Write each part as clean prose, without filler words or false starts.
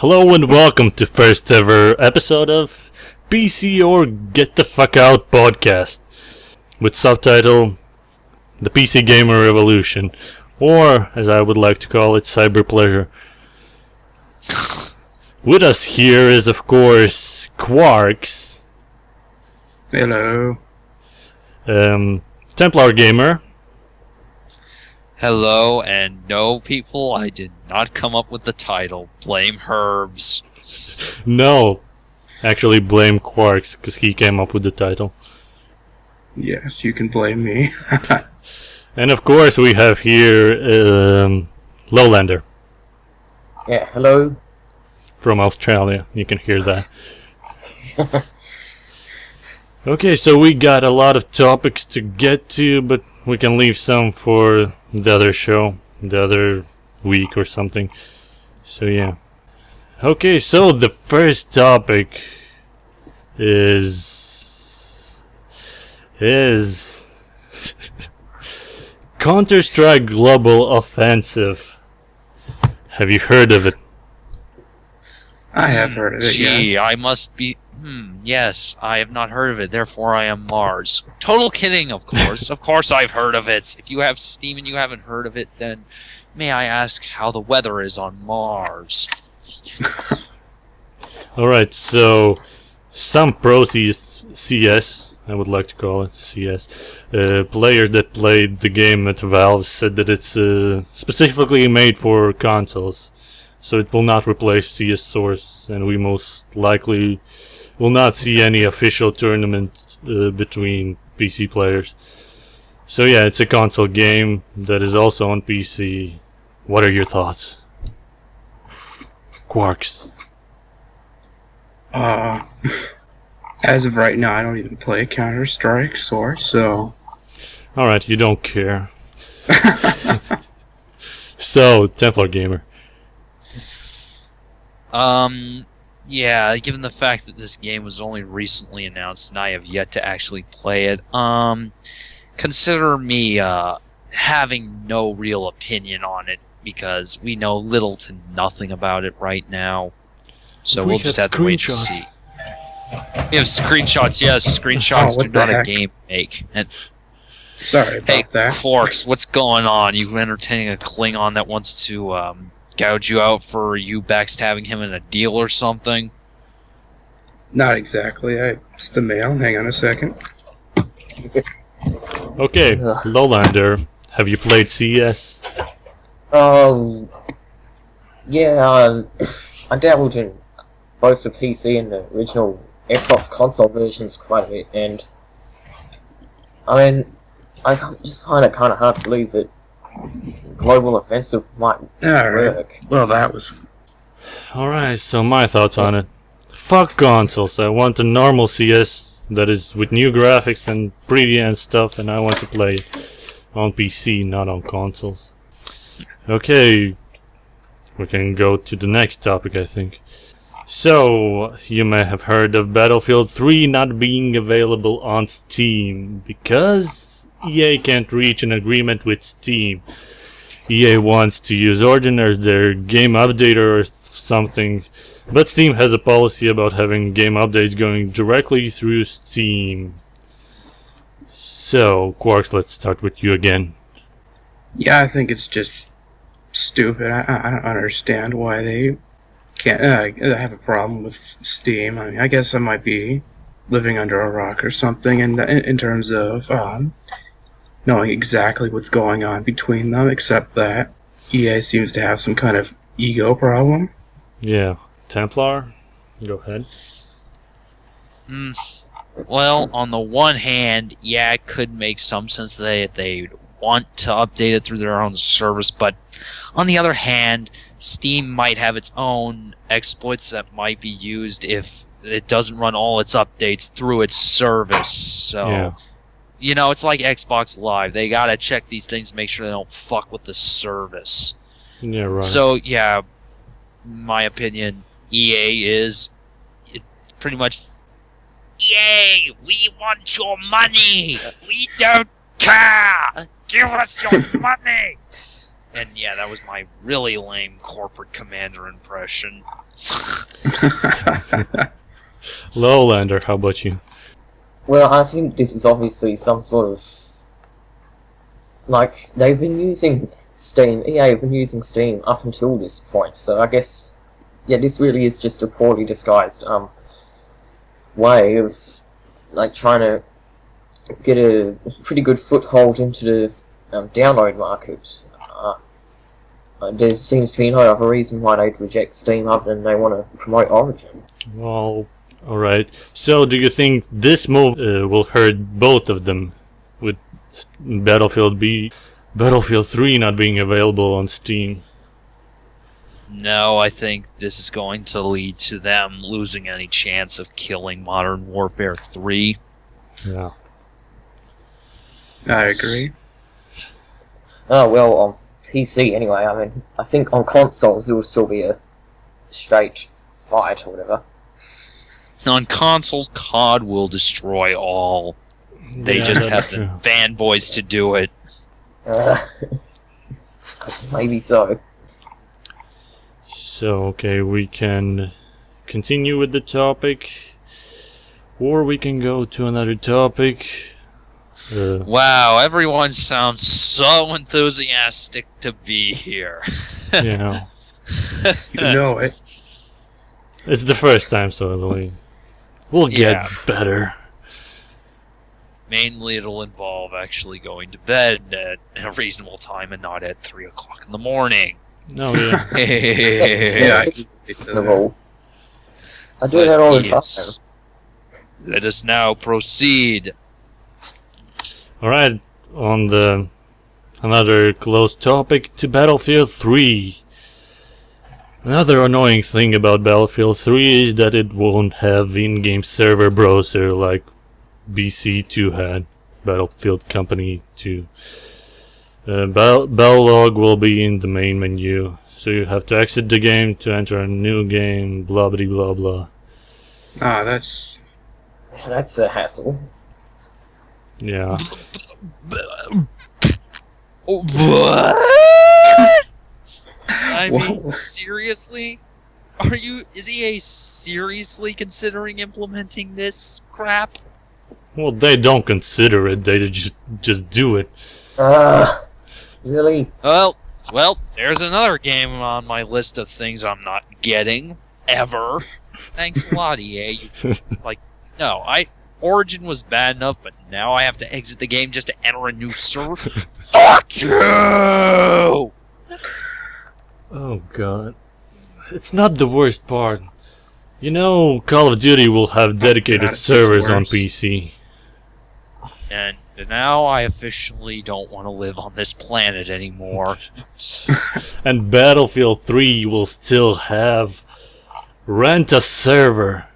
Hello and welcome to first ever episode of PC or Get the Fuck Out podcast with subtitle The PC Gamer Revolution, or as I would like to call it, Cyber Pleasure. With us here is of course Qarx. Hello. Templar Gamer. Hello, and no, people, I did not come up with the title. Blame Herbs. No, actually blame Qarx because he came up with the title. Yes, you can blame me. And of course we have here Lowlander Yeah, hello. from Australia. You can hear that. Okay, so we got a lot of topics to get to, but we can leave some for the other show, the other week or something. So yeah. Okay, so the first topic is Counter-Strike Global Offensive. Have you heard of it? I have heard of it, Gee, yeah. I must be... yes, I have not heard of it, therefore I am Mars. Total kidding, of course. Of course I've heard of it. If you have Steam and you haven't heard of it, then may I ask how the weather is on Mars? Alright, so some pro CS, I would like to call it CS, players that played the game at Valve said that it's specifically made for consoles, so it will not replace CS Source, and we most likely will not see any official tournament between PC players. So yeah, it's a console game that is also on PC. What are your thoughts? Qarx. As of right now, I don't even play Counter-Strike Source, so... Alright, you don't care. So, Templar Gamer. Yeah, given the fact that this game was only recently announced and I have yet to actually play it, consider me, having no real opinion on it, because we know little to nothing about it right now. So we'll just have to wait to see. We have screenshots, yes. Screenshots do not a game make. And sorry about that. Qarx, what's going on? You entertaining a Klingon that wants to gouge you out for you backstabbing him in a deal or something? Not exactly. It's the mail. Hang on a second. Okay, Lowlander, have you played CS? Yeah, I dabbled in both the PC and the original Xbox console versions quite a bit, and I mean, I just find it kind of hard to believe that Global Offensive might work. Well, that was... Alright, so my thoughts on it. Fuck consoles. I want a normal CS that is with new graphics and pretty and stuff, and I want to play it on PC, not on consoles. Okay, we can go to the next topic, I think. So, you may have heard of Battlefield 3 not being available on Steam because EA can't reach an agreement with Steam. EA wants to use Origin as their game updater or something, but Steam has a policy about having game updates going directly through Steam. So, Qarx, let's start with you again. Yeah, I think it's just stupid. I don't understand why they can't have a problem with Steam. I mean, I guess I might be living under a rock or something in terms of knowing exactly what's going on between them, except that EA seems to have some kind of ego problem. Yeah, Templar, go ahead. Well, on the one hand, yeah, it could make some sense that they want to update it through their own service, but on the other hand, Steam might have its own exploits that might be used if it doesn't run all its updates through its service. So, Yeah. You know, it's like Xbox Live. They gotta check these things, make sure they don't fuck with the service. Yeah, right. So, yeah, my opinion, EA is pretty much, EA, we want your money! We don't care! Give us your money! And yeah, that was my really lame corporate commander impression. Lowlander, how about you? Well, I think this is obviously some sort of... Like, they've been using Steam, EA have been using Steam up until this point, so I guess, yeah, this really is just a poorly disguised, way of, like, trying to get a pretty good foothold into the download market. There seems to be no other reason why they'd reject Steam other than they want to promote Origin. Well, alright. So, do you think this move will hurt both of them? With Battlefield 3 not being available on Steam? No, I think this is going to lead to them losing any chance of killing Modern Warfare 3. Yeah. I agree. Oh, well, on PC anyway, I mean, I think on consoles it will still be a straight fight or whatever. On consoles, COD will destroy all. They Yeah, just that's have true. the fanboys to do it. Maybe so. So, okay, we can continue with the topic, or we can go to another topic. Wow, everyone sounds so enthusiastic to be here. You know, You know it. it's the first time, so we'll get Yeah. better. Mainly it'll involve actually going to bed at a reasonable time and not at 3 o'clock in the morning. No, yeah. Yeah, It's the rule. I do that all the time. Yes. Let us now proceed. Alright, on the another close topic to Battlefield 3. Another annoying thing about Battlefield 3 is that it won't have in-game server browser like BC2 had, Battlefield Company 2. Bellog will be in the main menu, so you have to exit the game to enter a new game, blah blah blah blah. that's... That's a hassle. Yeah. What? I mean, seriously? Is EA seriously considering implementing this crap? Well, they don't consider it, they just do it. Really? Well, there's another game on my list of things I'm not getting, ever. Thanks a lot, EA. Origin was bad enough, but now I have to exit the game just to enter a new server? Fuck you! Oh god. It's not the worst part. You know, Call of Duty will have dedicated That's servers the on worst. PC. And now I officially don't want to live on this planet anymore. And Battlefield 3 will still have rent a server.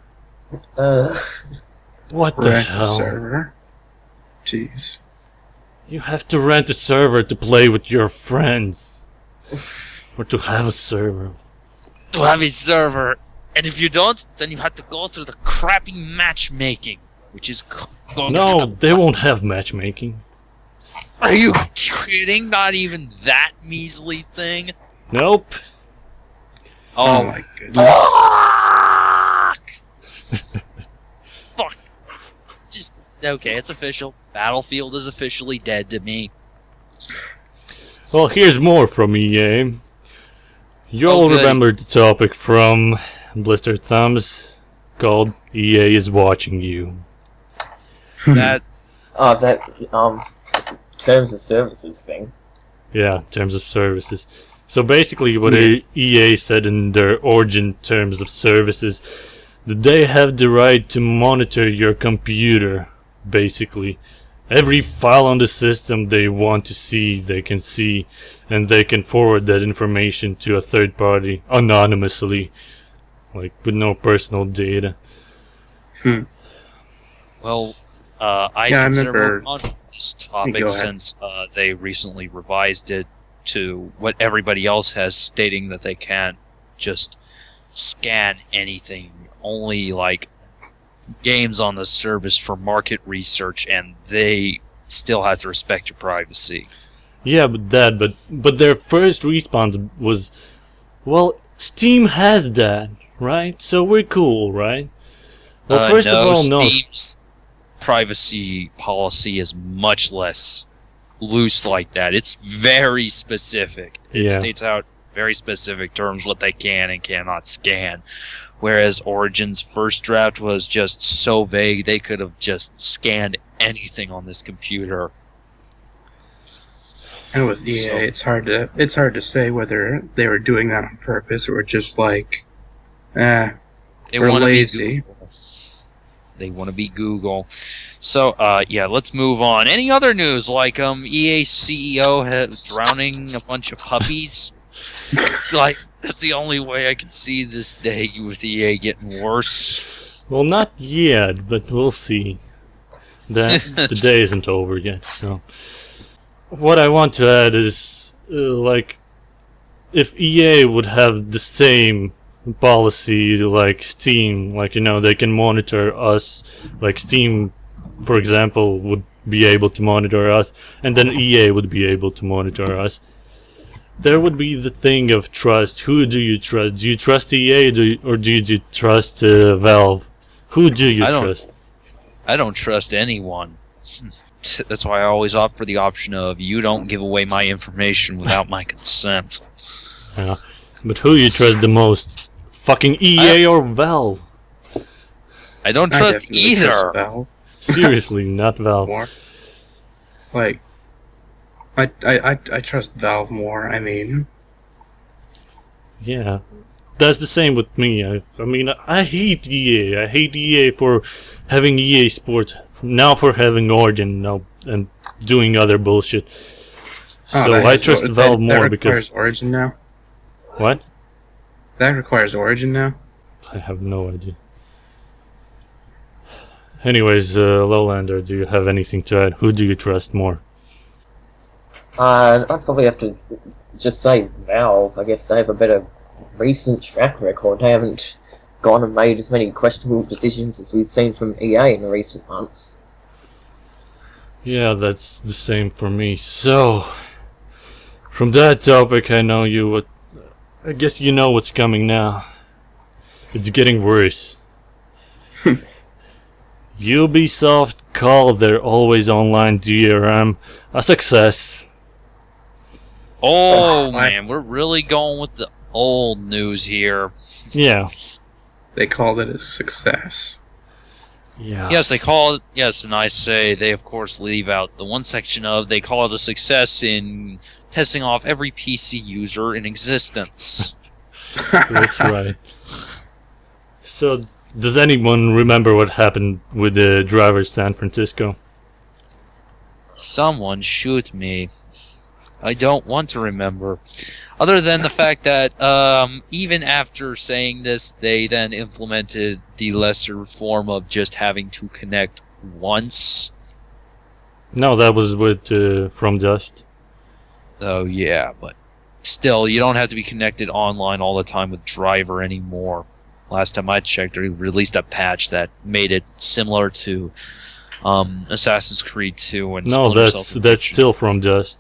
What the Rent hell? server. Jeez. You have to rent a server to play with your friends. Or to have a server. To have a server, and if you don't, then you have to go through the crappy matchmaking, which is going to No, be they won't have matchmaking. Are you kidding? Not even that measly thing? Nope. Oh my goodness. Fuck! Fuck. Just, okay, it's official. Battlefield is officially dead to me. Well, here's more from EA. You'll Oh, good. remember the topic from Blister Thumbs called EA is watching you. That, That, terms of services thing. Yeah, terms of services. So basically what EA said in their Origin terms of services, that they have the right to monitor your computer, basically. Every file on the system they want to see, they can see, and they can forward that information to a third party anonymously, like with no personal data. well, I Yeah, I consider remember- moving on from this Go topic ahead. since they recently revised it to what everybody else has, stating that they can't just scan anything, only like games on the service for market research, and they still have to respect your privacy. Yeah, but their first response was, well, Steam has that, right? So we're cool, right? Well, first no, of all, no. Steam's privacy policy is much less loose like that. It's very specific. It Yeah. states out very specific terms what they can and cannot scan. Whereas Origin's first draft was just so vague they could have just scanned anything on this computer. And with EA, So- it's hard to say whether they were doing that on purpose or just like, They We're want to be lazy. Google. They want to be Google. So, yeah, let's move on. Any other news, like EA CEO drowning a bunch of puppies? Like, that's the only way I can see this day with EA getting worse. Well, not yet, but we'll see. The day isn't over yet, so... What I want to add is, like, if EA would have the same policy like Steam, like, you know, they can monitor us, like Steam, for example, would be able to monitor us, and then EA would be able to monitor us. There would be the thing of trust. Who do you trust? Do you trust EA or do you trust Valve? Who do you I don't- trust? I don't trust anyone. That's why I always opt for the option of you don't give away my information without my consent. Yeah. But who you trust the most? Fucking EA or Valve? I don't I trust definitely trust either. Valve Seriously, not Valve. more. Like, I trust Valve more. I mean, Yeah. That's the same with me. I mean, I hate EA. I hate EA for having EA Sports. Now for having Origin now and doing other bullshit. So that I has- trust that- Valve more that because... requires Origin now. What? That requires Origin now. I have no idea. Anyways, Lowlander, do you have anything to add? Who do you trust more? I'd probably have to just say Valve. I guess they have a better recent track record. They haven't gone and made as many questionable decisions as we've seen from EA in the recent months. Yeah, that's the same for me. So, from that topic, I know you what. I guess you know what's coming now. It's getting worse. Ubisoft called their always online DRM a success. Oh, What? man, we're really going with the old news here. Yeah. They called it a success. Yeah. Yes, they call it, yes, and I say they, of course, leave out the one section of they call it a success in pissing off every PC user in existence. That's right. So, does anyone remember what happened with the driver San Francisco? Someone shoot me. I don't want to remember. Other than the fact that even after saying this, they then implemented the lesser form of just having to connect once. No, that was with From Dust. Oh yeah, but still, you don't have to be connected online all the time with Driver anymore. Last time I checked, they released a patch that made it similar to Assassin's Creed 2 and No, Splinter Cell that's Conviction. still From Dust.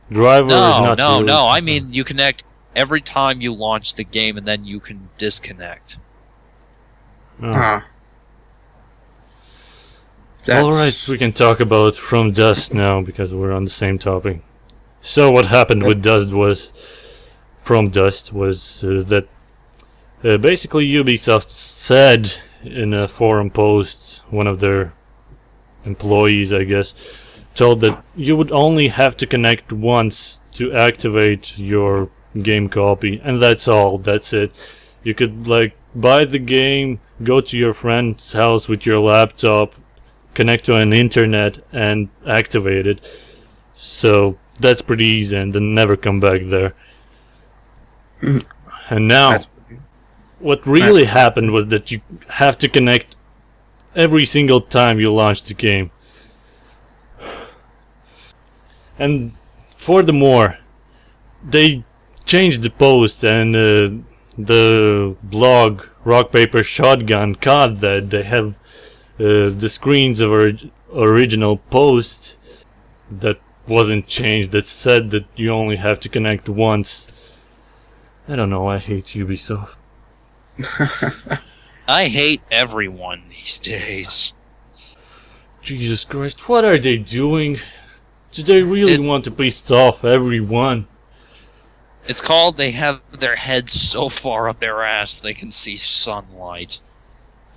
Driver is not really- No. I mean, you connect every time you launch the game, and then you can disconnect. Oh. Huh. That's- Alright, we can talk about From Dust now because we're on the same topic. So what happened with Dust was From Dust was that basically Ubisoft said in a forum post, one of their employees, I guess, told that you would only have to connect once to activate your game copy, and that's all. That's it. You could like buy the game, go to your friend's house with your laptop, connect to an internet, and activate it. So that's pretty easy, and then never come back there. Mhm. And now, That's- what really happened was that you have to connect every single time you launch the game. And furthermore, they changed the post, and the blog Rock Paper Shotgun caught that. They have the screens of original posts that wasn't changed that said that you only have to connect once. I don't know, I hate Ubisoft. I hate everyone these days. Jesus Christ, what are they doing? Do they really want to piss off everyone? It's called they have their heads so far up their ass they can see sunlight.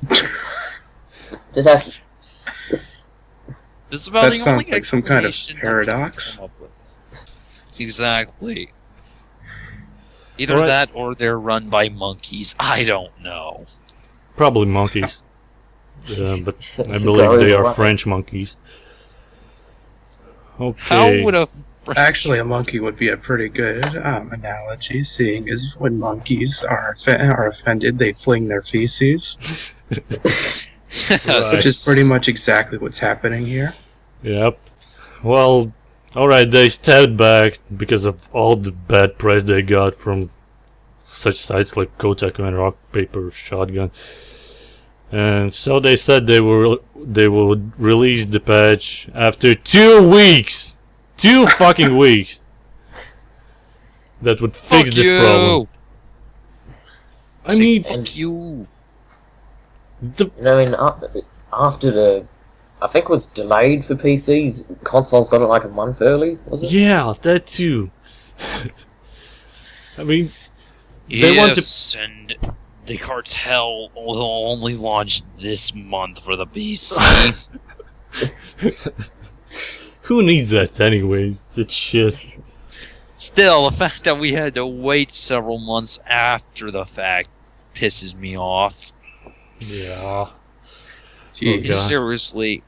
Did that? This is about That the sounds only like some kind of explanation I can paradox. come up with. Exactly. Either Alright. that or they're run by monkeys. I don't know. Probably monkeys. But I You believe go they either are way. French monkeys. How Okay. would a Actually, a monkey would be a pretty good analogy, seeing as when monkeys are offended, they fling their feces, which is pretty much exactly what's happening here. Yep. Well, alright, they stepped back because of all the bad press they got from such sites like Kotaku and Rock Paper Shotgun. And so they said they would release the patch after 2 weeks! 2 fucking weeks! That would fix Fuck this you! problem. I mean, Fuck you! the You know, after the, I think it was delayed for PCs. Consoles got it like a month early, was it? yeah, that too. I mean, they want to. Yes, and the cartel will only launch this month for the PC. Who needs that anyways? It's shit. Still, the fact that we had to wait several months after the fact pisses me off. Yeah. Jeez. God. Seriously,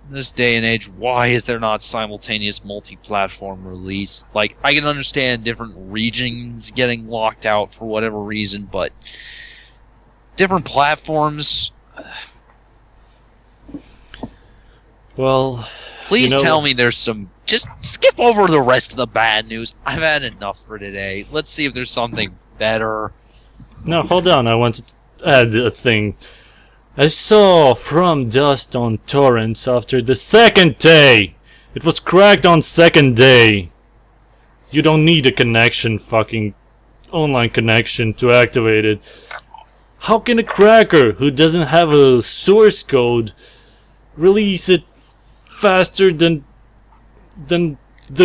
in this day and age, why is there not simultaneous multi-platform release? Like, I can understand different regions getting locked out for whatever reason, but different platforms. Well, Please You know- tell me there's some. Just skip over the rest of the bad news. I've had enough for today. Let's see if there's something better. no, hold on. I want to add a thing. I saw From Dust on torrents after the second day. It was cracked on second day. You don't need a connection, fucking online connection to activate it. How can a cracker who doesn't have a source code release it faster than the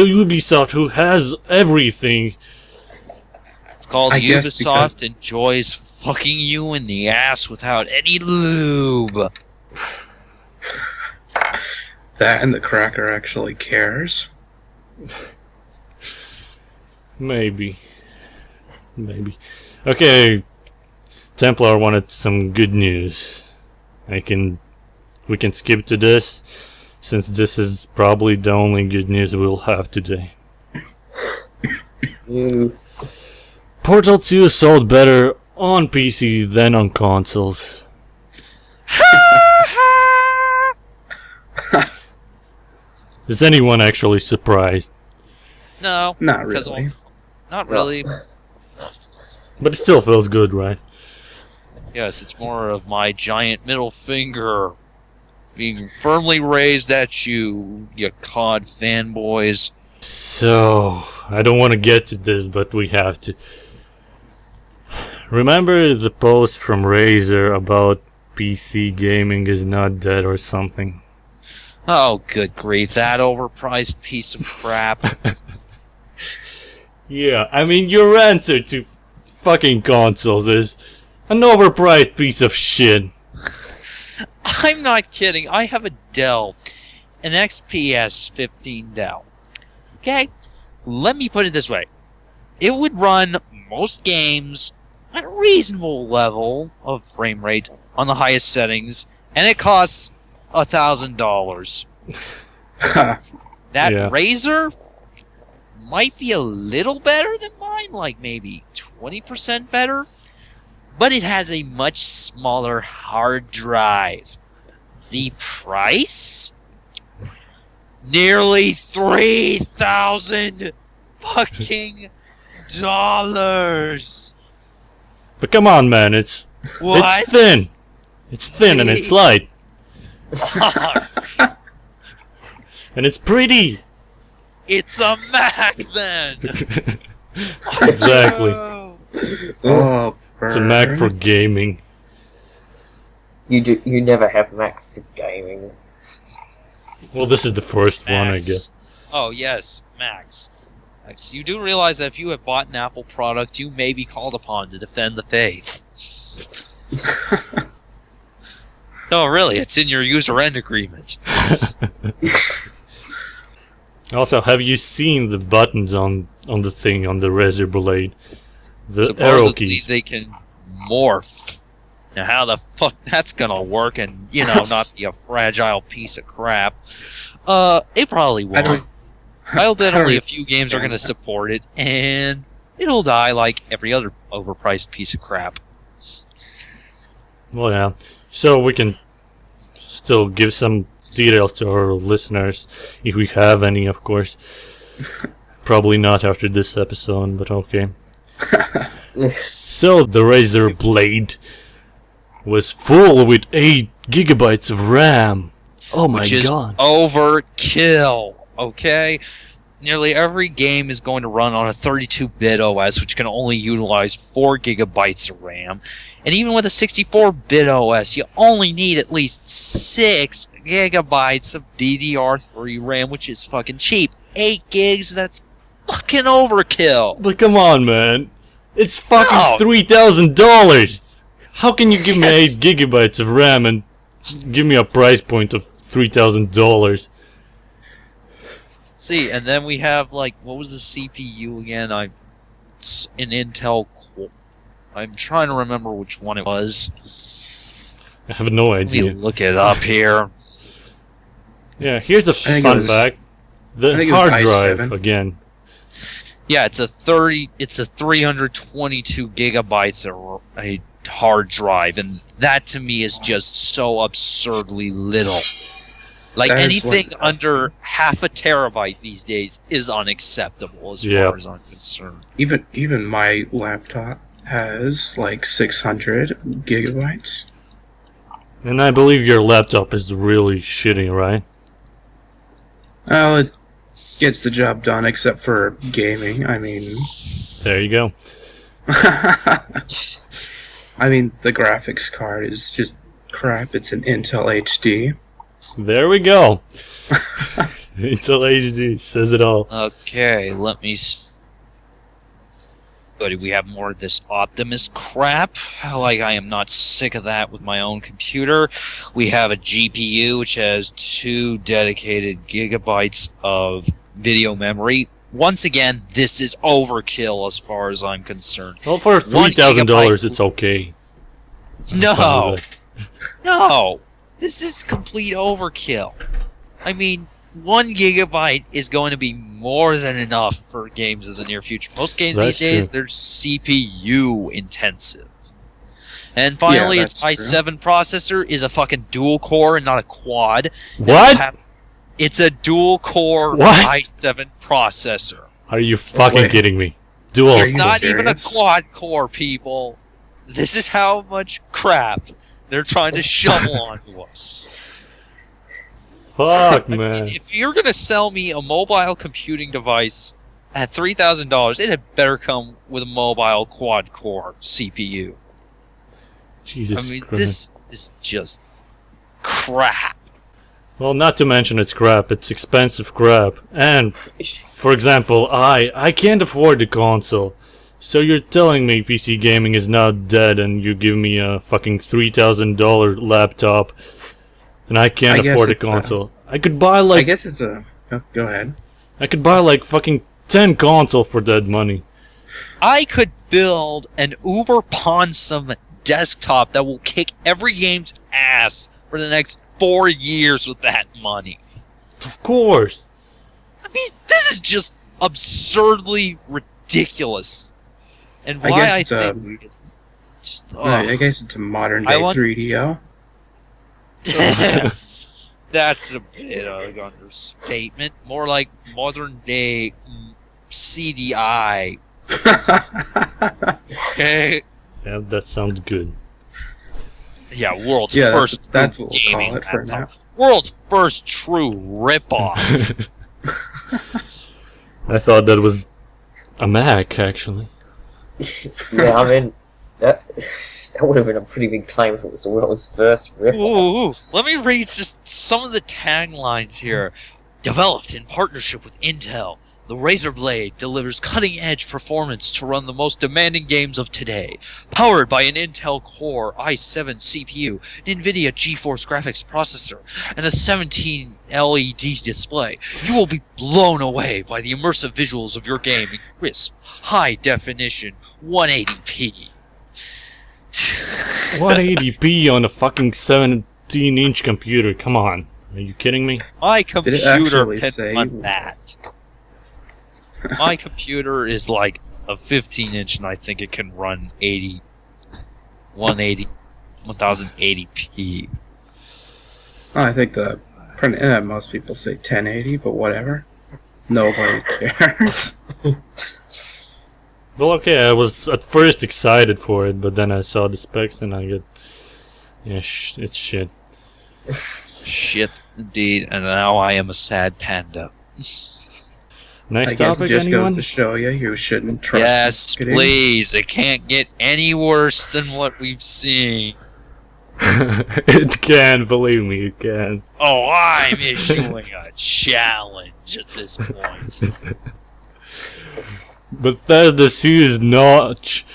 Ubisoft who has everything? It's called I guess Ubisoft enjoys fucking you in the ass without any lube. That and the cracker actually cares. Maybe. Okay, Templar wanted some good news. We can skip to this, since this is probably the only good news we'll have today. You. Portal 2 sold better on PC than on consoles. Is anyone actually surprised? No, Not because really. not really. But it still feels good, right? Yes, it's more of my giant middle finger being firmly raised at you, you COD fanboys. So, I don't want to get to this, but we have to. Remember the post from Razer about PC gaming is not dead or something? Oh, good grief, that overpriced piece of crap. Yeah, I mean, your answer to fucking consoles is an overpriced piece of shit. I'm not kidding, I have a Dell, an XPS 15 Dell. Okay, let me put it this way. It would run most games at a reasonable level of frame rate on the highest settings, and it costs $1,000. That Yeah. Razer might be a little better than mine, like maybe 20% better, but it has a much smaller hard drive. The price? Nearly $3,000 fucking dollars. But come on, man, it's thin. It's thin and it's light. And it's pretty. It's a Mac then. Exactly. Oh, It's a Mac for gaming. You never have Macs for gaming. Well, this is the first one, I Max. guess. Oh yes, Max. Max. You do realize that if you have bought an Apple product, you may be called upon to defend the faith. No, really, it's in your user end agreement. Also, have you seen the buttons on the thing, on the Razor Blade? The arrow Supposedly keys. they can morph. Now, how the fuck that's gonna work and, you know, not be a fragile piece of crap? It probably won't. I'll bet only a few games are gonna support it, and it'll die like every other overpriced piece of crap. Well, yeah. So we can still give some details to our listeners, if we have any, of course. Probably not after this episode, but okay. So the Razor Blade was full with 8 gigabytes of RAM. Oh my Which is god. overkill, okay? Nearly every game is going to run on a 32-bit OS, which can only utilize 4 gigabytes of RAM. And even with a 64-bit OS, you only need at least 6 gigabytes of DDR3 RAM, which is fucking cheap. 8 gigs, that's fucking overkill. But come on, man. It's fucking No. $3,000. How can you give me 8 Yes. gigabytes of RAM and give me a price point of $3,000? See, and then we have, like, what was the CPU again? It's an Intel Core. I'm trying to remember which one it was. I have no Let me idea. look it up here. Yeah, here's a think fun it was- fact. I The think it was hard drive, i7. again. Yeah, it's a 322 gigabytes of a hard drive, and that to me is just so absurdly little. Like, That is anything what- under half a terabyte these days is unacceptable as Yeah. far as I'm concerned. Even my laptop has like 600 gigabytes. And I believe your laptop is really shitty, right? Well, it gets the job done, except for gaming. I mean, There you go. I mean, the graphics card is just crap. It's an Intel HD. There we go. Intel HD says it all. Okay, let me... But we have more of this Optimus crap. Like, I am not sick of that with my own computer. We have a GPU, which has 2 dedicated gigabytes of video memory. Once again, this is overkill as far as I'm concerned. Well, for $1 $3,000, it's okay. No! No! This is complete overkill. I mean, 1 gigabyte is going to be more than enough for games of the near future. Most games That's these days, true. they're CPU intensive. And finally, Yeah, its that's i7 processor is a fucking dual core and not a quad. What? It's a dual core What? i7 processor. Are you fucking Wait. kidding me? Dual. Are It's you not even a serious? quad core, people. This is how much crap they're trying to shovel onto us. Fuck, I man. mean, if you're gonna sell me a mobile computing device at $3,000, it had better come with a mobile quad-core CPU. Jesus I mean, Christ. this is just crap. Well, not to mention it's crap. It's expensive crap. And, for example, I can't afford the console. So you're telling me PC gaming is not dead and you give me a fucking $3,000 laptop and I can't I guess afford a it's, console. I could buy I like guess it's a. Oh, go ahead. I could buy like fucking 10 console for that money. I could build an uber ponsum desktop that will kick every game's ass for the next 4 years with that money. Of course. I mean, this is just absurdly ridiculous. And I why guess I it's, think it's... I guess it's a modern I day want- 3DO. That's a bit of an understatement. More like modern day CDI. Okay. Yeah, that sounds good. Yeah, world's Yeah, first that's true what we'll gaming call it for now. laptop. World's first true ripoff. I thought that was a Mac, actually. Yeah, I mean, that would have been a pretty big claim if it was the world's first riff. Ooh, let me read just some of the taglines here. Developed in partnership with Intel, the Razer Blade delivers cutting-edge performance to run the most demanding games of today. Powered by an Intel Core i7 CPU, an NVIDIA GeForce graphics processor, and a 17 LED display, you will be blown away by the immersive visuals of your game in crisp, high-definition 180p. 180p on a fucking 17-inch computer. Come on. Are you kidding me? My Did it computer actually can say- run that. My computer is like a 15-inch, and I think it can run 1080p. I think the most people say 1080, but whatever. Nobody cares. Well, okay, I was at first excited for it, but then I saw the specs and I get... Yeah, it's shit. Shit, indeed, and now I am a sad panda. Nice I guess it topic, just anyone? goes to show you shouldn't trust Yes, marketing. please. It can't get any worse than what we've seen. It can, believe me, it can. Oh, I'm issuing a challenge at this point. Bethesda sues Notch.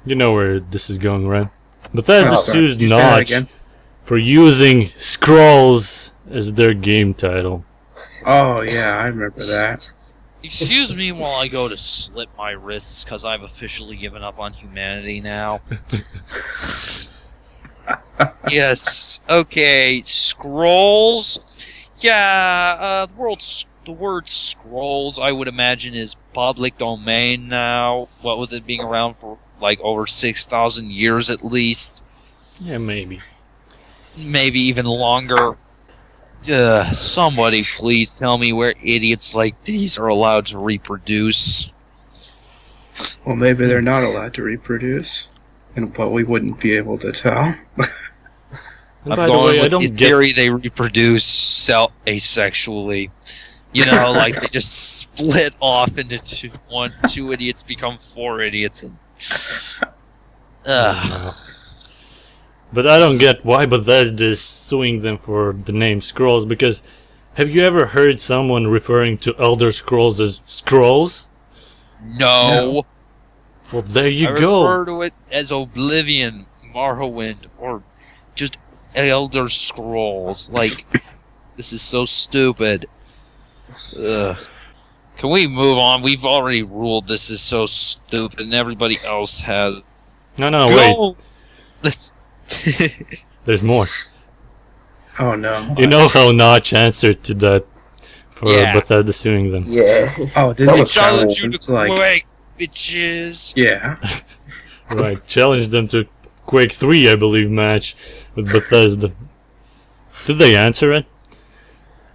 You know where this is going, right? Bethesda Oh, sorry. sues You say that Notch again? for using Scrolls as their game title. Oh yeah, I remember that. Excuse me while I go to slit my wrists, because I've officially given up on humanity now. Yes, okay, scrolls. Yeah, the word scrolls, I would imagine, is public domain now. What with it being around for like over 6,000 years at least, Yeah, maybe. maybe even longer. Somebody please tell me where idiots like these are allowed to reproduce. Well, maybe they're not allowed to reproduce, but we wouldn't be able to tell. And I'm by the going way, I with the don't get... theory they reproduce asexually. You know, like they just split off into two idiots become four idiots. And, But I don't get why Bethesda is suing them for the name Scrolls, because have you ever heard someone referring to Elder Scrolls as Scrolls? no. Well, there you I go. refer to it as Oblivion, Morrowind, or just Elder Scrolls. Like, this is so stupid. Ugh. Can we move on? We've already ruled this is so stupid, and everybody else has. No, wait. Go! Let's. There's more. Oh no. You know how Notch answered to that for Yeah. Bethesda suing them. Yeah. Oh, didn't Well, he it's Challenge you challenge to Quake, bitches! Yeah. Right, challenged them to Quake 3, I believe, match with Bethesda. Did they answer it?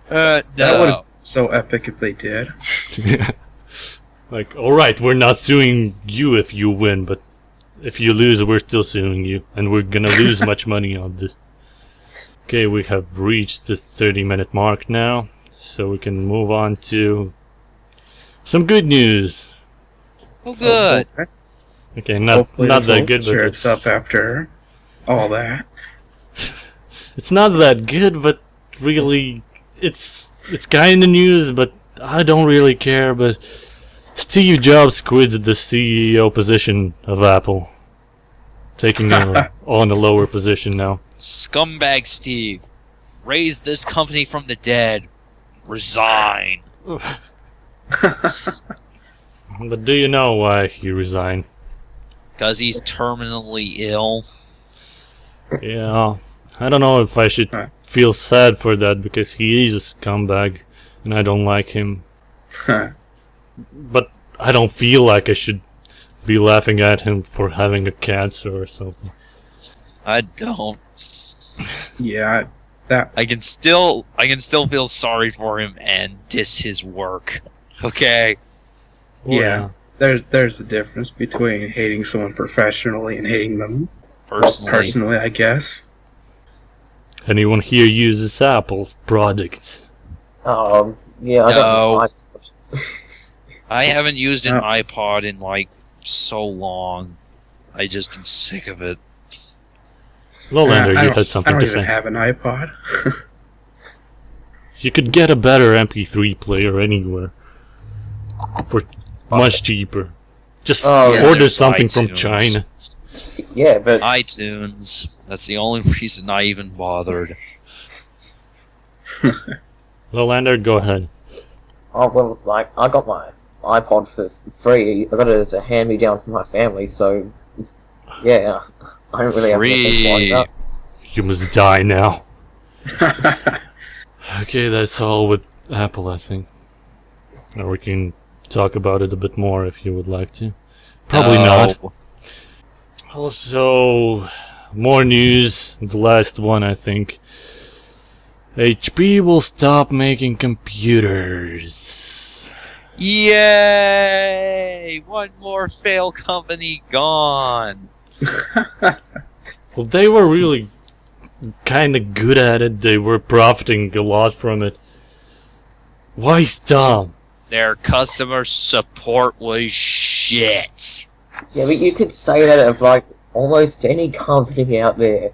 That would No. have so epic if they did. Like, alright, we're not suing you if you win, but if you lose, we're still suing you, and we're gonna lose much money on this. Okay, we have reached the 30-minute mark now, so we can move on to some good news. Oh, good. Okay, not Hopefully not this that will good, but cheer us up after all that. it's not that good, but really, it's kind of news, but I don't really care. But Steve Jobs quits the CEO position of Apple, taking on a lower position now. Scumbag Steve. Raise this company from the dead. Resign. But do you know why he resigned? Because he's terminally ill. Yeah, I don't know if I should Right. feel sad for that, because he is a scumbag, and I don't like him. But I don't feel like I should be laughing at him for having a cancer or something. I don't. Yeah, that I can still feel sorry for him and diss his work. Okay? yeah. There's a difference between hating someone professionally and hating them Personally. I guess. Anyone here uses Apple products? Yeah, I No. don't I haven't used an Oh. iPod in like so long. I just am sick of it. Lowlander, I you don't- had something I to don't even say. have an iPod. You could get a better MP3 player anywhere for much cheaper. Just Oh, yeah, order there's something from iTunes. China. Yeah, but iTunes. That's the only reason I even bothered. Lowlander, go ahead. oh well, like I got my iPod for free. I got it as a hand-me-down from my family, so yeah, I don't really have anything lined Free. up. You must die now. Okay, that's all with Apple, I think. Or we can talk about it a bit more if you would like to. Probably not. No. Also, more news. The last one, I think. HP will stop making computers. Yay! One more fail company gone. Well, they were really kind of good at it. They were profiting a lot from it. Why stop? Their customer support was shit. Yeah, but you could say that of like almost any company out there.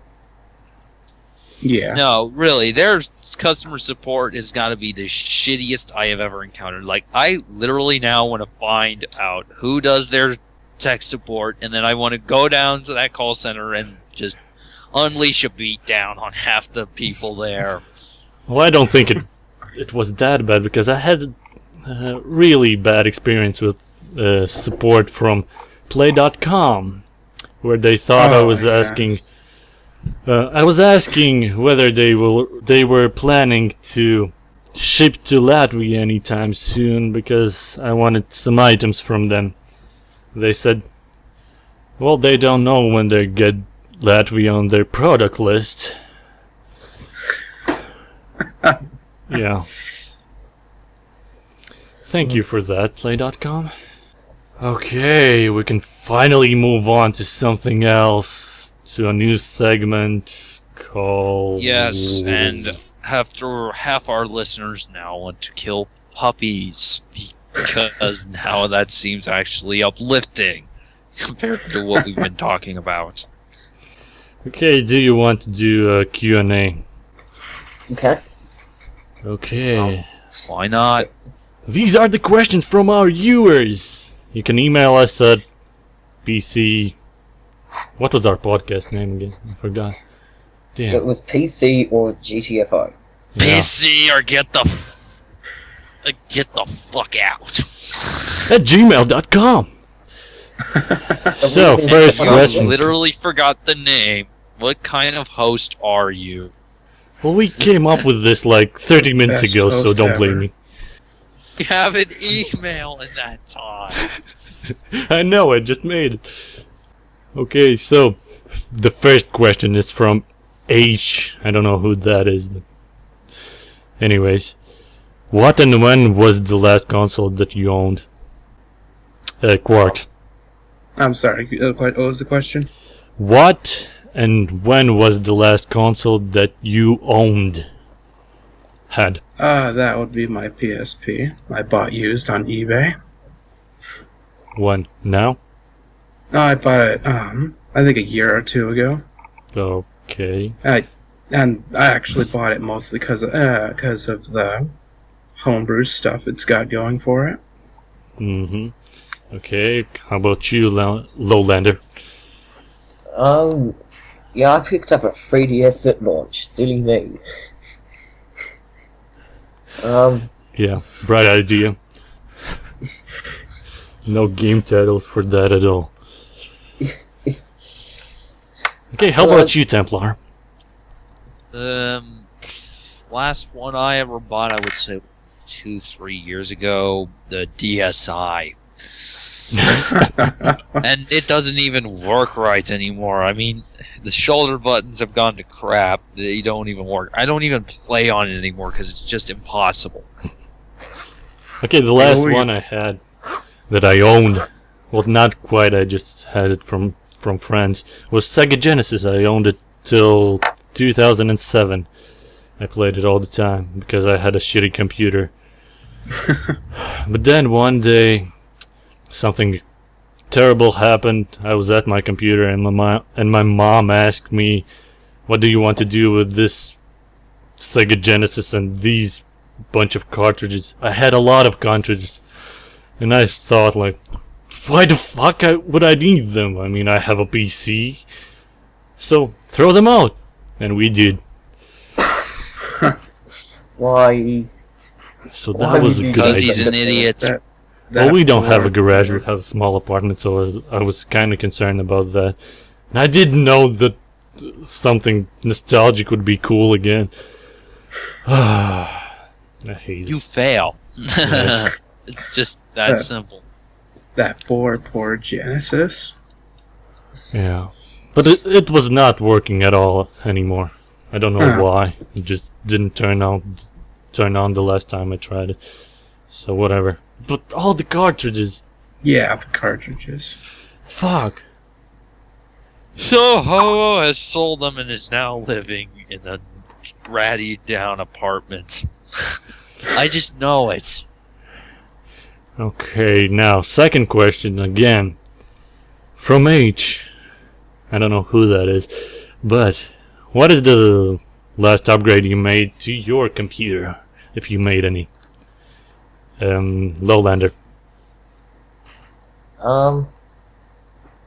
Yeah. No, really, their customer support has got to be the shittiest I have ever encountered. Like, I literally now want to find out who does their tech support, and then I want to go down to that call center and just unleash a beat down on half the people there. Well, I don't think it was that bad because I had a really bad experience with support from Play.com, where they thought I Oh, was yes. asking. I was asking whether they were planning to ship to Latvia anytime soon because I wanted some items from them. They said, well, they don't know when they get Latvia on their product list. Yeah. Thank you for that, Play.com. Okay, we can finally move on to something else, to a new segment called... Yes, and after half our listeners now want to kill puppies because now that seems actually uplifting compared to what we've been talking about. Okay, do you want to do a Q&A? Okay. Okay. Why not? These are the questions from our viewers. You can email us at PC... What was our podcast name again? I forgot. It Damn. was PC or GTFO. Yeah. PC or get the fuck out. At gmail.com. So, first You question. literally forgot the name. What kind of host are you? Well, we came up with this like 30 minutes Best ago, so host don't ever. blame me. You have an email in that time. I know, I just made it. Okay, so the first question is from H. I don't know who that is. But anyways, what and when was the last console that you owned? Qarx. I'm sorry. What was the question? What and when was the last console that you owned? Had. That would be my PSP. I bought used on eBay. When? Now? I bought it, I think a year or two ago. Okay. And I actually bought it mostly because of the homebrew stuff it's got going for it. Mm-hmm. Okay, how about you, Lowlander? Yeah, I picked up a 3DS at launch. Silly me. Yeah, bright idea. No game titles for that at all. Okay, how about you, Templar? Last one I ever bought, I would say 2-3 years ago, the DSi. And it doesn't even work right anymore. I mean, the shoulder buttons have gone to crap. They don't even work. I don't even play on it anymore because it's just impossible. Okay, the last were you- one I had that I owned, well, not quite, I just had it from friends, was Sega Genesis. I owned it till 2007. I played it all the time because I had a shitty computer. But then one day, something terrible happened. I was at my computer and my mom asked me, "What do you want to do with this Sega Genesis and these bunch of cartridges?" I had a lot of cartridges, and I thought, like, why the fuck would I need them? I mean, I have a PC, so throw them out, and we did. Why? So Why that was would a you good do Because he's idea. an idiot. Well, we don't have a board- garage, we have a small apartment, so I was kind of concerned about that. And I didn't know that something nostalgic would be cool again. I hate You it. fail. Yes. It's just that simple. That poor Genesis. Yeah. But it was not working at all anymore. I don't know Huh. why. It just didn't turn on the last time I tried it. So whatever. But all the cartridges. Yeah, the cartridges. Fuck. So Ho has sold them and is now living in a ratty down apartment. I just know it. Okay, now second question again. From H. I don't know who that is. But what is the last upgrade you made to your computer? If you made any. Lowlander.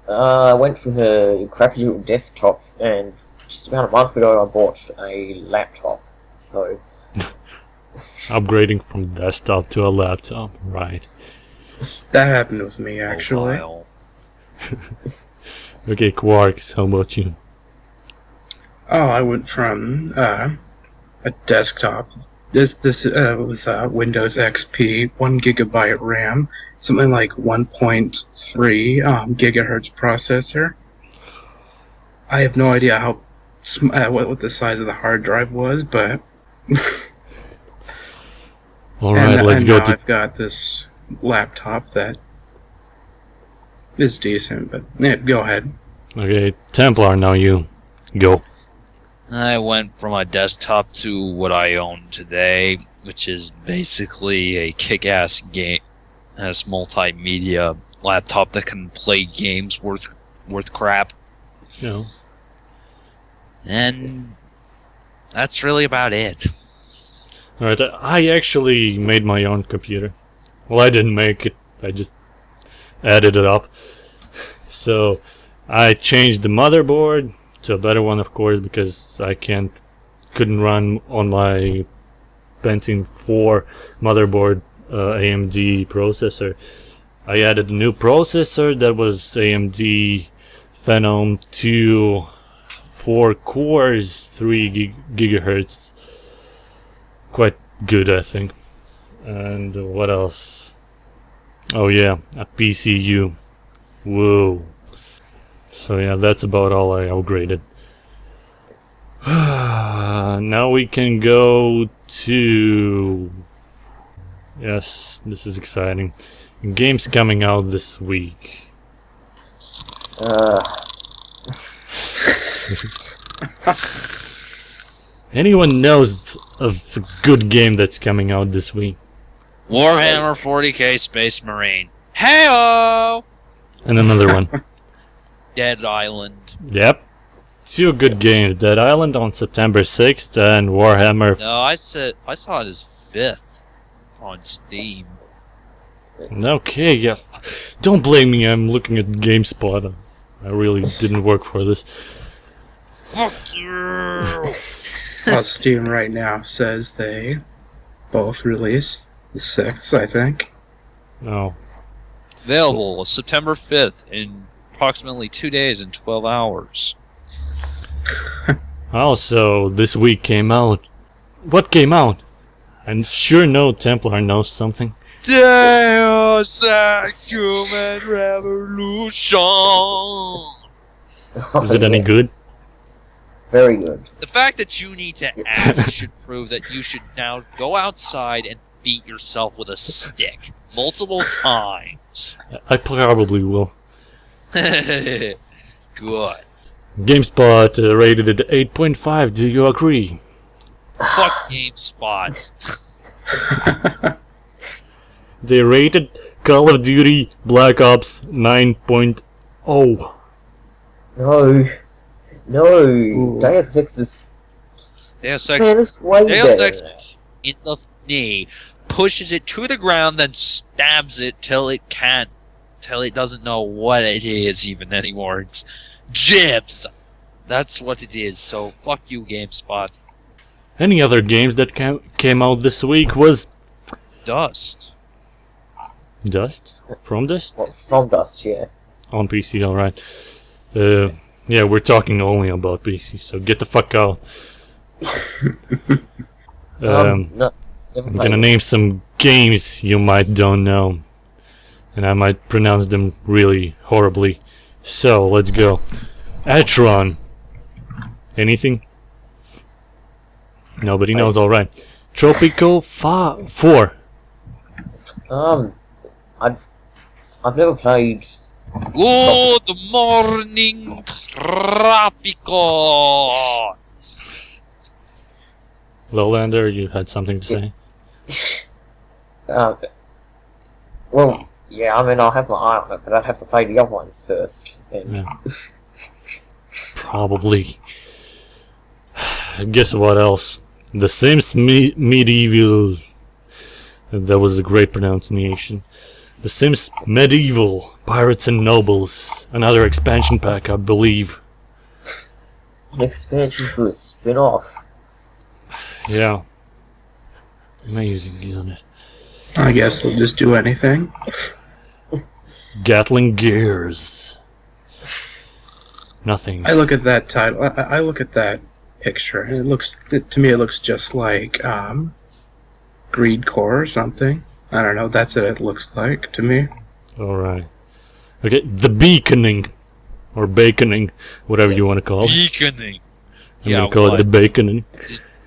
I went from a crappy little desktop, and just about a month ago I bought a laptop. So, Upgrading from desktop to a laptop. Right. That happened with me, actually. Mobile. Okay, Qarx, how about you? Oh, I went from a desktop. This was Windows XP, 1 gigabyte RAM, something like 1.3 gigahertz processor. I have no idea how what the size of the hard drive was, but Alright, let's and go now to... I've got this laptop that is decent, but yeah, go ahead. Okay, Templar, now you. Go. I went from a desktop to what I own today, which is basically a kick-ass multimedia laptop that can play games worth crap. No. And that's really about it. Alright, I actually made my own computer. Well, I didn't make it, I just added it up. So, I changed the motherboard to a better one, of course, because I couldn't run on my Pentium 4 motherboard AMD processor. I added a new processor that was AMD Phenom 2, 4 cores, 3 gigahertz. Quite good, I think. And what else? Oh yeah, a PCU. Whoa. So yeah, that's about all I upgraded. Now we can go to... Yes, this is exciting. Games coming out this week. Anyone knows of a good game that's coming out this week? Warhammer 40k Space Marine. Heyo! And another one. Dead Island. Yep. Two good games. Dead Island on September 6th and Warhammer. No, I saw it as 5th on Steam. Okay, yeah. Don't blame me, I'm looking at GameSpot. I really didn't work for this. Fuck you! Well, Steam right now says they both released the 6th, I think. Oh. Available September 5th in approximately 2 days and 12 hours. Also, this week came out. What came out? I sure know Templar knows something. Deus Ex Human Revolution! Is it any good? Very good. The fact that you need to ask should prove that you should now go outside and beat yourself with a stick multiple times. I probably will. Good. GameSpot rated it 8.5. Do you agree? Fuck GameSpot. They rated Call of Duty Black Ops 9.0. No. No. Ooh. Deus Ex is... Deus Ex, Man, it's way Deus better Ex than that. in the knee, pushes it to the ground, then stabs it till it doesn't know what it is even anymore. It's jibs. That's what it is. So fuck you, GameSpot. Any other games that came out this week was Dust. Dust? From Dust? Well, from Dust, yeah. On PC, alright. Yeah, we're talking only about PC, so get the fuck out. No, never I'm played gonna it. name some games you might don't know. And I might pronounce them really horribly. So, let's go. Atron. Anything? Nobody knows, alright. Tropico 4. I've never played. Good morning, Tropico. Lowlander, you had something to say? Well, yeah, I mean, I'll have my eye on it, but I'd have to play the other ones first. And Yeah. Probably. Guess what else? The Sims Medieval. That was a great pronunciation. The Sims Medieval Pirates and Nobles. Another expansion pack, I believe. an expansion for a spin-off. Yeah. Amazing, isn't it? I guess they'll just do anything. Gatling Gears. Nothing. I look at that title. I look at that picture, and to me it looks just like Greed Core or something. I don't know. That's what it looks like to me. Alright. Okay, The Beaconing. Or Baconing. Whatever you want to call it. Beaconing. I'm gonna call it The Baconing.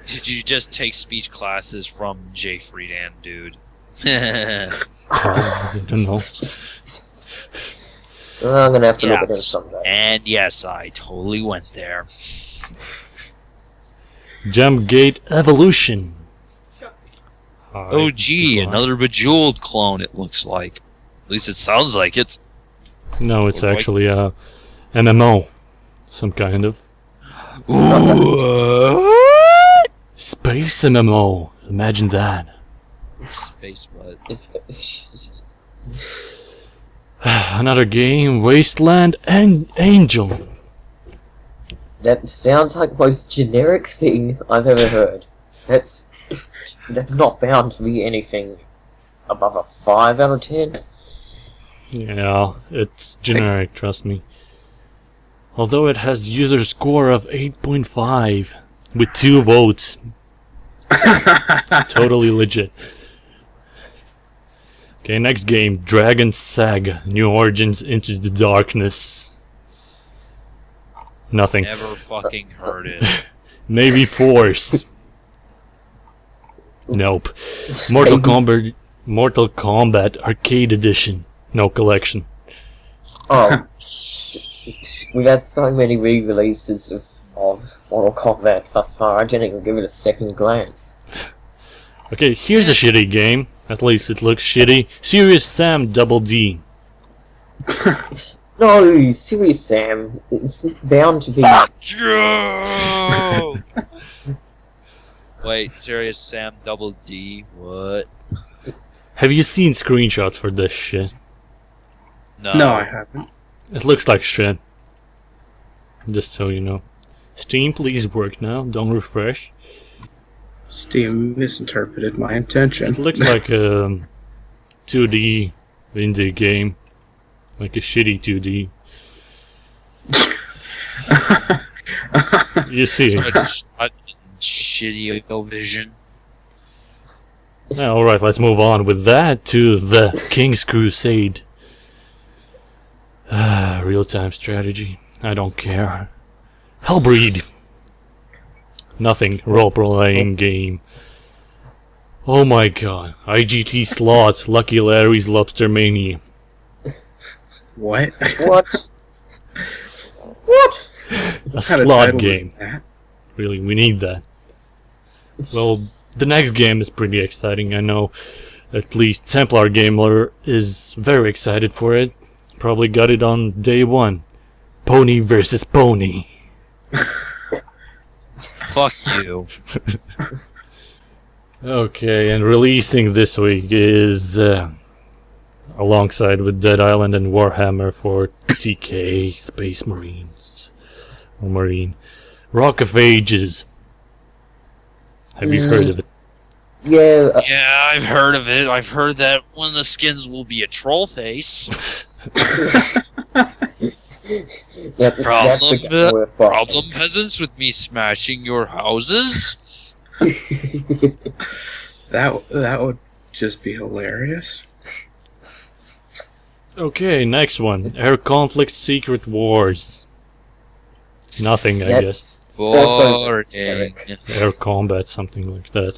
Did you just take speech classes from Jay Friedan, dude? I don't know. I'm gonna have to look at him Yes. someday. And yes, I totally went there. Jumpgate Evolution. Oh gee, another Bejeweled clone, it looks like. At least it sounds like it. No, it's actually a MMO. Some kind of. What? Space MMO. Imagine that. Space what? Another game, Wasteland and Angel. That sounds like the most generic thing I've ever heard. That's not bound to be anything above a 5 out of 10. Yeah, it's generic, trust me. Although it has user score of 8.5 with 2 votes. Totally legit. Okay, next game, Dragon Saga, New Origins into the Darkness. Nothing. Never fucking heard it. Navy Force. Nope. Mortal Kombat Arcade Edition. No collection. Oh, we've had so many re-releases of Mortal Kombat thus far. I didn't even give it a second glance. Okay, here's a shitty game. At least it looks shitty. Serious Sam Double D. No, Serious Sam. It's bound to be. Yo! Wait, Serious Sam Double D? What? Have you seen screenshots for this shit? No, I haven't. It looks like shit. Just so you know. Steam, please work now. Don't refresh. Steam misinterpreted my intention. It looks like a 2D indie game. Like a shitty 2D. You see So it. it's not in shitty vision. Yeah, alright, let's move on with that to the King's Crusade. Real-time strategy. I don't care. Hellbreed. Nothing. Role-playing game. Oh my god. IGT slots. Lucky Larry's Lobster Mania. What? What? What? A What kind of slot title is game. that? Really, we need that. Well, the next game is pretty exciting, I know. At least Templar Gamer is very excited for it. Probably got it on day one. Pony versus pony. Fuck you. Okay, and releasing this week is alongside with Dead Island and Warhammer for TK Space Marines or Marine. Rock of Ages. Have you heard of it? Yeah, Yeah, I've heard of it. I've heard that one of the skins will be a troll face. yeah, that's the game we're fighting. Problem peasants with me smashing your houses? That would just be hilarious. Okay, next one. Air Conflict Secret Wars. Nothing, I guess. Boring. Air Combat, something like that.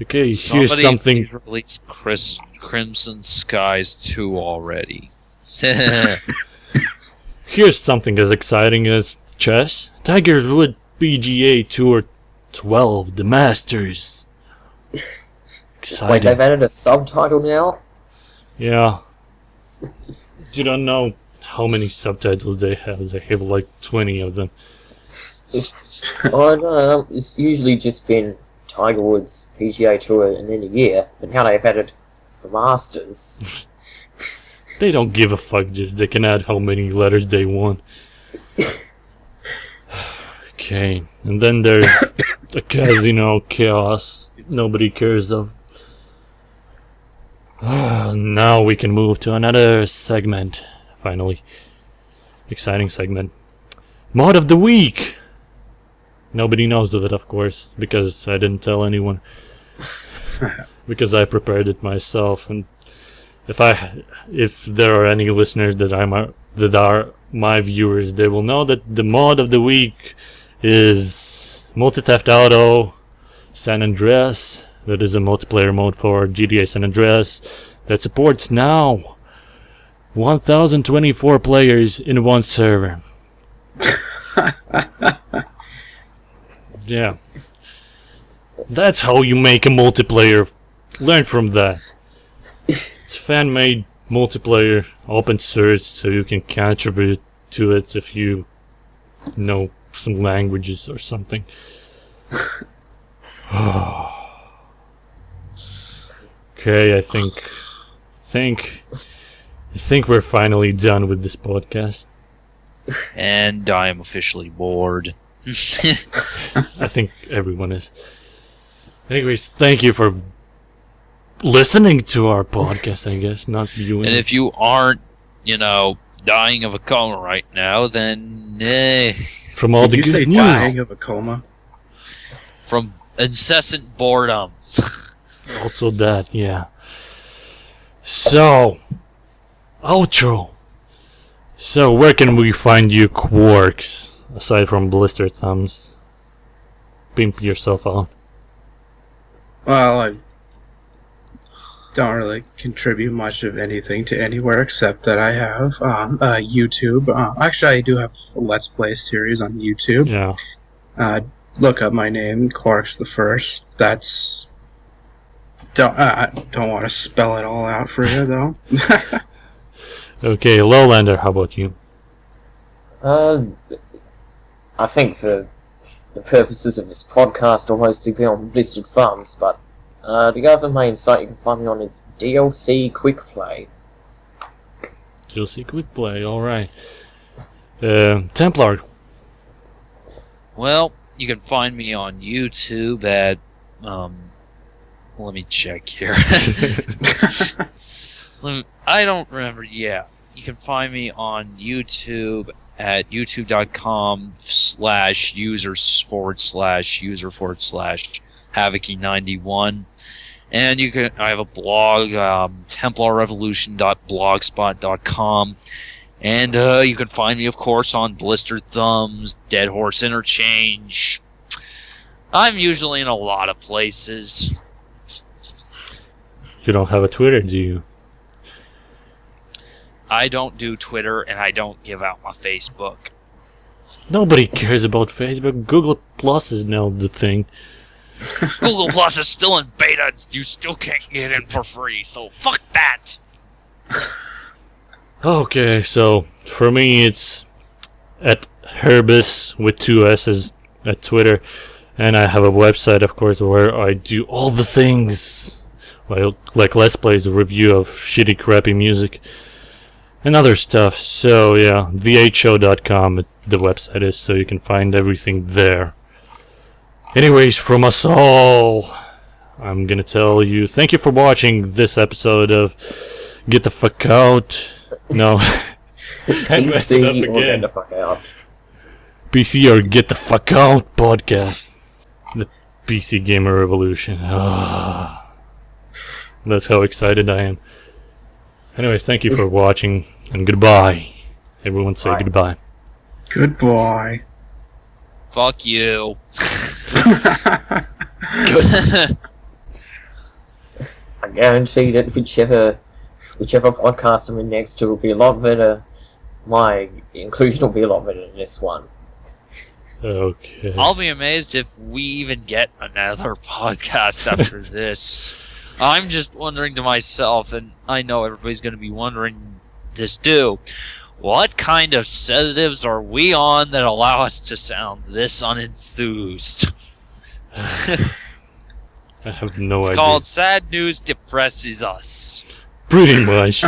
Okay, Somebody here's something. released Crimson Skies 2 already. Here's something as exciting as chess. Tiger Woods PGA Tour 12, The Masters. Exciting. Wait, they've added a subtitle now? Yeah. You don't know how many subtitles they have. They have like 20 of them. Oh no, it's usually just been Tiger Woods PGA Tour in a year, but now they've added the Masters. They don't give a fuck, just they can add how many letters they want. Okay, and then there's the Casino Chaos. Nobody cares of. Now we can move to another segment. Finally. Exciting segment. Mod of the Week! Nobody knows of it, of course, because I didn't tell anyone. Because I prepared it myself, and if there are any listeners that are my viewers, they will know that the mod of the week is Multi-Theft Auto San Andreas. That is a multiplayer mode for GTA San Andreas that supports now 1,024 players in one server. Yeah. That's how you make a multiplayer. Learn from that. It's fan-made multiplayer, open source, so you can contribute to it if you know some languages or something. Okay, I think we're finally done with this podcast. And I am officially bored. I think everyone is. Anyways, thank you for listening to our podcast, I guess, not viewing. And if you aren't, dying of a coma right now, then from all the Did you say good news. dying of a coma? from incessant boredom. Also that, yeah. So, outro. So, where can we find you, Qarx? Aside from Blister Thumbs. Pimp yourself out. Well, I don't really contribute much of anything to anywhere except that I have YouTube. Actually, I do have a Let's Play series on YouTube. Yeah. Look up my name, Qarx the First. That's I don't want to spell it all out for you though. Okay, Lowlander, how about you? I think for the purposes of this podcast, I'll mostly be on Blistered Thumbs, but the other main site you can find me on is DLC Quick Play. DLC Quick Play, alright. Templar. Well, you can find me on YouTube at let me check here. I don't remember. Yeah, you can find me on YouTube at youtube.com/user/Havocy91, and I have a blog, templarrevolution.blogspot.com, and you can find me, of course, on Blistered Thumbs, Dead Horse Interchange. I'm usually in a lot of places. You don't have a Twitter, do you? I don't do Twitter, and I don't give out my Facebook. Nobody cares about Facebook. Google Plus is now the thing. Google Plus is still in beta. You still can't get in for free, so fuck that. Okay, so for me it's at Herbis with 2 S's at Twitter, and I have a website, of course, where I do all the things, like Let's Plays, review of shitty, crappy music, and other stuff. So yeah, thehshow.com the website is, so you can find everything there. Anyways, from us all, I'm gonna tell you thank you for watching this episode of Get the Fuck Out. No. PC or get the fuck out. PC or Get the Fuck Out podcast. The PC Gamer Revolution. That's how excited I am. Anyways, thank you for watching, and goodbye. Everyone say Bye. goodbye. Goodbye. Fuck you. I guarantee that whichever podcast I'm in next to will be a lot better. My inclusion will be a lot better than this one. Okay. I'll be amazed if we even get another podcast after this. I'm just wondering to myself, and I know everybody's going to be wondering this too, what kind of sedatives are we on that allow us to sound this unenthused? I have no It's idea. called Sad News Depresses Us. Pretty much.